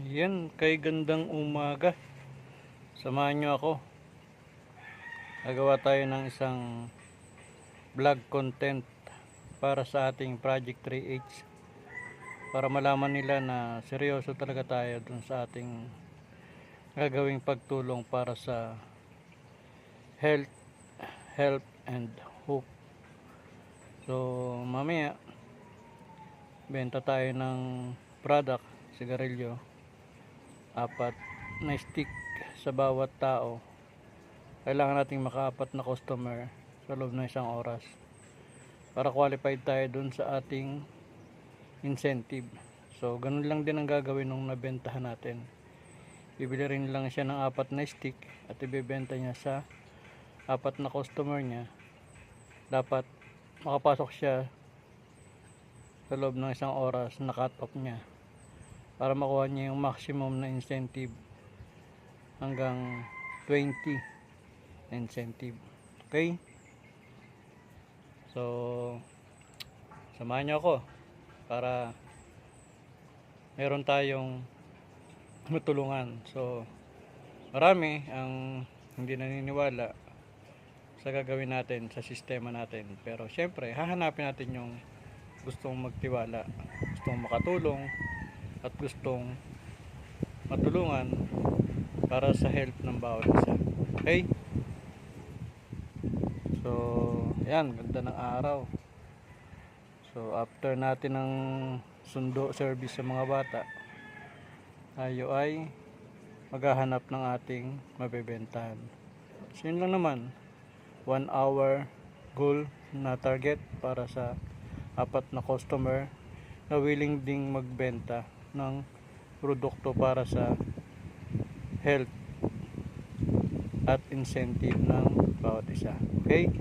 Yan, kay gandang umaga. Samahan nyo ako. Gagawa tayo ng isang vlog content para sa ating Project 3H. Para malaman nila na seryoso talaga tayo dun sa ating gagawing pagtulong para sa health, help, and hope. So, mamaya, benta tayo ng product, sigarilyo, 4 na stick sa bawat tao. Kailangan nating maka-4 na customer sa loob ng 1 oras para qualified tayo dun sa ating incentive. So ganun lang din ang gagawin nung nabentahan natin. Bibili rin lang siya ng 4 na stick at ibebenta niya sa 4 na customer niya. Dapat makapasok siya sa loob ng 1 oras na cut off niya para makuha niya yung maximum na incentive hanggang 20 incentive. Okay? So samahan niyo ako para meron tayong matulungan. So marami ang hindi naniniwala sa gagawin natin, sa sistema natin, pero syempre hahanapin natin yung gustong magtiwala, gustong makatulong at gustong matulungan para sa health ng bawat isa. Okay? So yan, ganda ng araw. So after natin ng sundo service sa mga bata, tayo ay maghahanap ng ating mabebentahan. So yun lang naman, 1 hour goal na target para sa 4 na customer na willing ding magbenta ng produkto para sa health at incentive ng bawat isa. Okay?